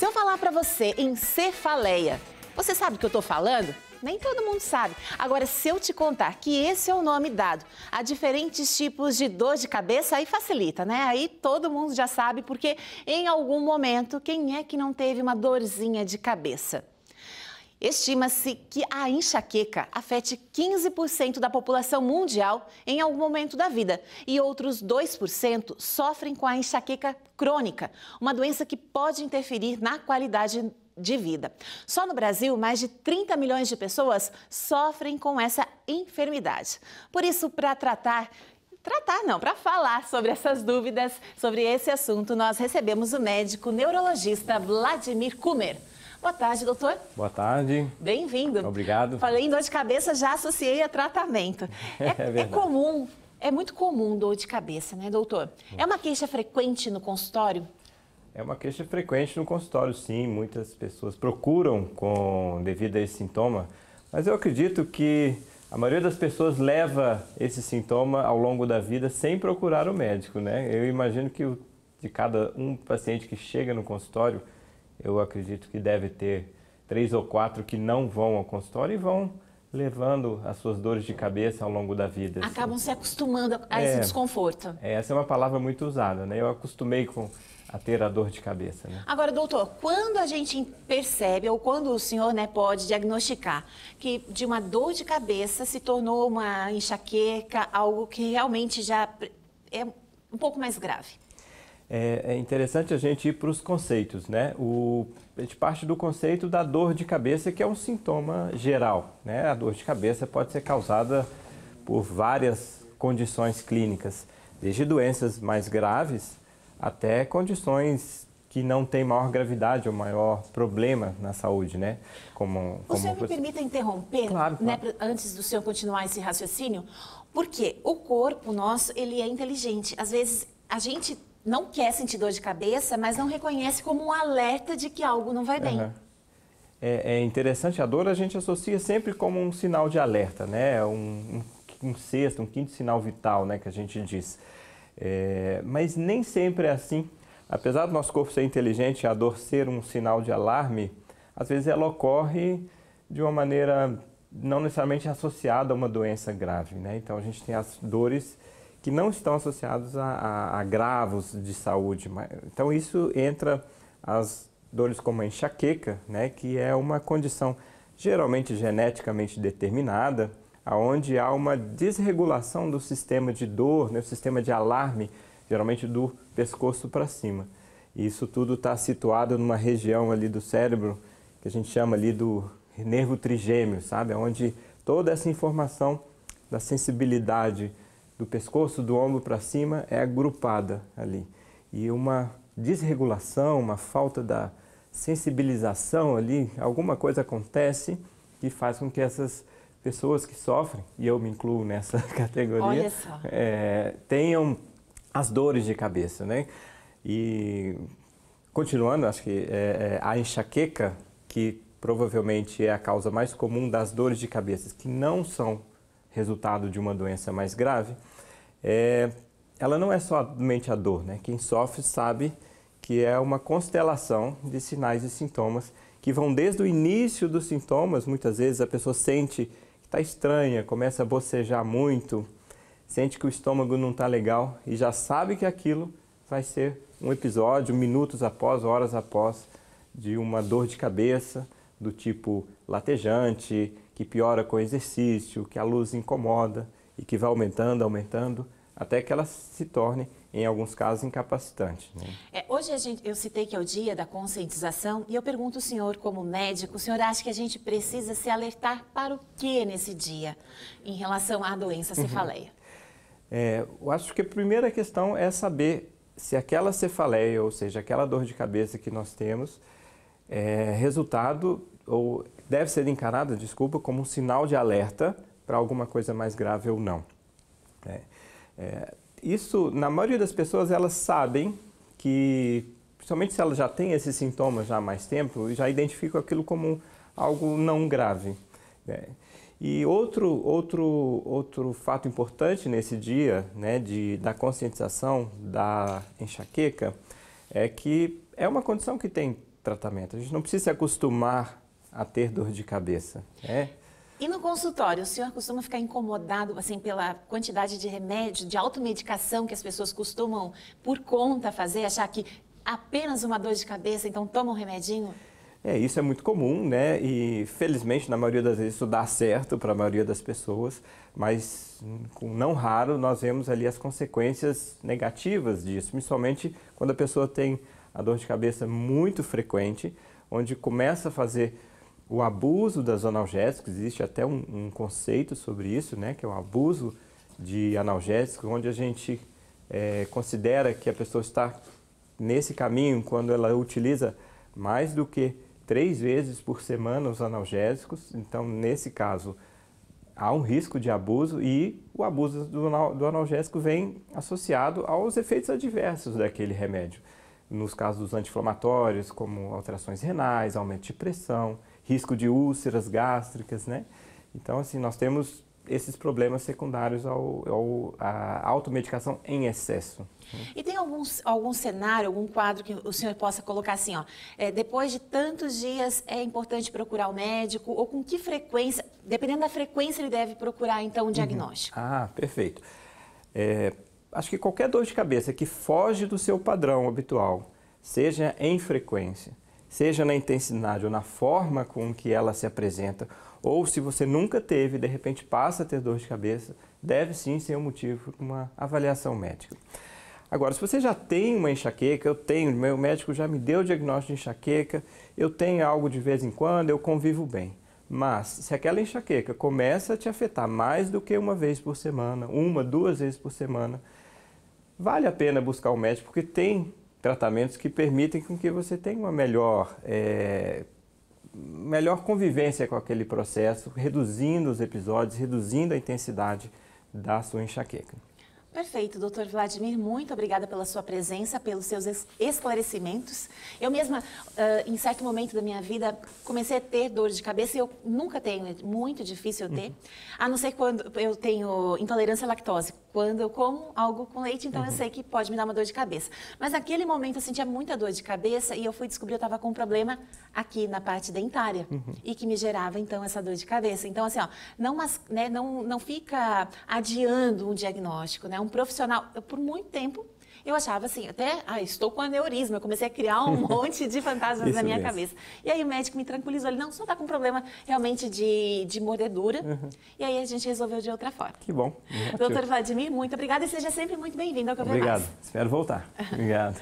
Se eu falar para você em cefaleia, você sabe o que eu tô falando? Nem todo mundo sabe. Agora, se eu te contar que esse é o nome dado a diferentes tipos de dor de cabeça, aí facilita, né? Aí todo mundo já sabe, porque em algum momento, quem é que não teve uma dorzinha de cabeça? Estima-se que a enxaqueca afete 15% da população mundial em algum momento da vida e outros 2% sofrem com a enxaqueca crônica, uma doença que pode interferir na qualidade de vida. Só no Brasil, mais de 30 milhões de pessoas sofrem com essa enfermidade. Por isso, para para falar sobre essas dúvidas, sobre esse assunto, nós recebemos o médico neurologista Vladimir Kumer. Boa tarde, doutor. Boa tarde. Bem-vindo. Obrigado. Falei em dor de cabeça, já associei a tratamento. É muito comum dor de cabeça, né, doutor? É uma queixa frequente no consultório? É uma queixa frequente no consultório, sim. Muitas pessoas procuram devido a esse sintoma, mas eu acredito que a maioria das pessoas leva esse sintoma ao longo da vida sem procurar o médico, né? Eu imagino que de cada um paciente que chega no consultório, eu acredito que deve ter 3 ou 4 que não vão ao consultório e vão levando as suas dores de cabeça ao longo da vida. Acabam se acostumando a esse desconforto. Essa é uma palavra muito usada, né? Eu acostumei a ter a dor de cabeça, né? Agora, doutor, quando a gente percebe, ou quando o senhor, né, pode diagnosticar que de uma dor de cabeça se tornou uma enxaqueca, algo que realmente já é um pouco mais grave? É interessante a gente ir para os conceitos, né? A gente parte do conceito da dor de cabeça, que é um sintoma geral, né? A dor de cabeça pode ser causada por várias condições clínicas, desde doenças mais graves até condições que não têm maior gravidade ou maior problema na saúde, né? O senhor me permita interromper, claro. Né, antes do senhor continuar esse raciocínio, porque o corpo nosso, ele é inteligente. Às vezes, a gente não quer sentir dor de cabeça, mas não reconhece como um alerta de que algo não vai bem. É interessante, a dor a gente associa sempre como um sinal de alerta, né? Um sexto, um quinto sinal vital, né, que a gente diz. Mas nem sempre é assim. Apesar do nosso corpo ser inteligente, a dor ser um sinal de alarme, às vezes ela ocorre de uma maneira não necessariamente associada a uma doença grave, né? Então a gente tem as dores que não estão associados a agravos de saúde. Então isso entra as dores como a enxaqueca, né, que é uma condição geralmente geneticamente determinada, onde há uma desregulação do sistema de dor, né, o sistema de alarme, geralmente do pescoço para cima. E isso tudo está situado numa região ali do cérebro que a gente chama ali do nervo trigêmeo, sabe? Onde toda essa informação da sensibilidade do pescoço, do ombro para cima, é agrupada ali. E uma desregulação, uma falta da sensibilização ali, alguma coisa acontece que faz com que essas pessoas que sofrem, e eu me incluo nessa categoria, tenham as dores de cabeça, né? E continuando, acho que a enxaqueca, que provavelmente é a causa mais comum das dores de cabeça, que não são resultado de uma doença mais grave, ela não é somente a dor, né? Quem sofre sabe que é uma constelação de sinais e sintomas que vão desde o início dos sintomas. Muitas vezes a pessoa sente que está estranha, começa a bocejar muito, sente que o estômago não está legal e já sabe que aquilo vai ser um episódio, minutos após, horas após, de uma dor de cabeça do tipo latejante, que piora com o exercício, que a luz incomoda e que vai aumentando, até que ela se torne, em alguns casos, incapacitante, né? Hoje eu citei que é o dia da conscientização e eu pergunto ao senhor, como médico, o senhor acha que a gente precisa se alertar para o que nesse dia em relação à doença cefaleia? Eu acho que a primeira questão é saber se aquela cefaleia, ou seja, aquela dor de cabeça que nós temos, é resultado ou deve ser encarada, como um sinal de alerta para alguma coisa mais grave ou não. Isso, na maioria das pessoas, elas sabem que, principalmente se elas já têm esses sintomas já há mais tempo, já identificam aquilo como algo não grave. E outro fato importante nesse dia, né, da conscientização da enxaqueca, é que é uma condição que tem tratamento. A gente não precisa se acostumar a ter dor de cabeça, né? E no consultório, o senhor costuma ficar incomodado, assim, pela quantidade de remédio, de automedicação que as pessoas costumam, por conta, fazer, achar que apenas uma dor de cabeça, então toma um remedinho? Isso é muito comum, né? E felizmente, na maioria das vezes, isso dá certo para a maioria das pessoas, mas não raro nós vemos ali as consequências negativas disso, principalmente quando a pessoa tem a dor de cabeça muito frequente, onde começa a fazer o abuso das analgésicos. Existe até um conceito sobre isso, né, que é o abuso de analgésicos, onde a gente considera que a pessoa está nesse caminho quando ela utiliza mais do que 3 vezes por semana os analgésicos. Então, nesse caso, há um risco de abuso e o abuso do analgésico vem associado aos efeitos adversos daquele remédio. Nos casos dos anti-inflamatórios, como alterações renais, aumento de pressão, risco de úlceras gástricas, né? Então, assim, nós temos esses problemas secundários à automedicação em excesso. E tem algum cenário, algum quadro que o senhor possa colocar assim, ó, depois de tantos dias é importante procurar o médico, ou com que frequência, dependendo da frequência, ele deve procurar, então, um diagnóstico? Perfeito. Acho que qualquer dor de cabeça que foge do seu padrão habitual, seja em frequência, seja na intensidade ou na forma com que ela se apresenta, ou se você nunca teve e de repente passa a ter dor de cabeça, deve sim ser um motivo para uma avaliação médica. Agora, se você já tem uma enxaqueca, meu médico já me deu o diagnóstico de enxaqueca, eu tenho algo de vez em quando, eu convivo bem. Mas, se aquela enxaqueca começa a te afetar mais do que uma vez por semana, 1, 2 vezes por semana, vale a pena buscar um médico, porque tem tratamentos que permitem com que você tenha uma melhor convivência com aquele processo, reduzindo os episódios, reduzindo a intensidade da sua enxaqueca. Perfeito, doutor Vladimir, muito obrigada pela sua presença, pelos seus esclarecimentos. Eu mesma, em certo momento da minha vida, comecei a ter dor de cabeça e eu nunca tenho, é muito difícil eu ter, a não ser quando eu tenho intolerância à lactose. Quando eu como algo com leite, então eu sei que pode me dar uma dor de cabeça. Mas naquele momento eu sentia muita dor de cabeça e eu fui descobrir que eu estava com um problema aqui na parte dentária e que me gerava, então, essa dor de cabeça. Então, assim, ó, não fica adiando um diagnóstico, né? Um profissional, por muito tempo, eu achava assim, estou com aneurisma, eu comecei a criar um monte de fantasmas na minha cabeça. E aí o médico me tranquilizou, ele, não, só está com problema realmente de mordedura, e aí a gente resolveu de outra forma. Que bom. Doutor Vladimir, muito obrigada e seja sempre muito bem-vindo ao Cover Mais. Obrigado, espero voltar. Obrigado.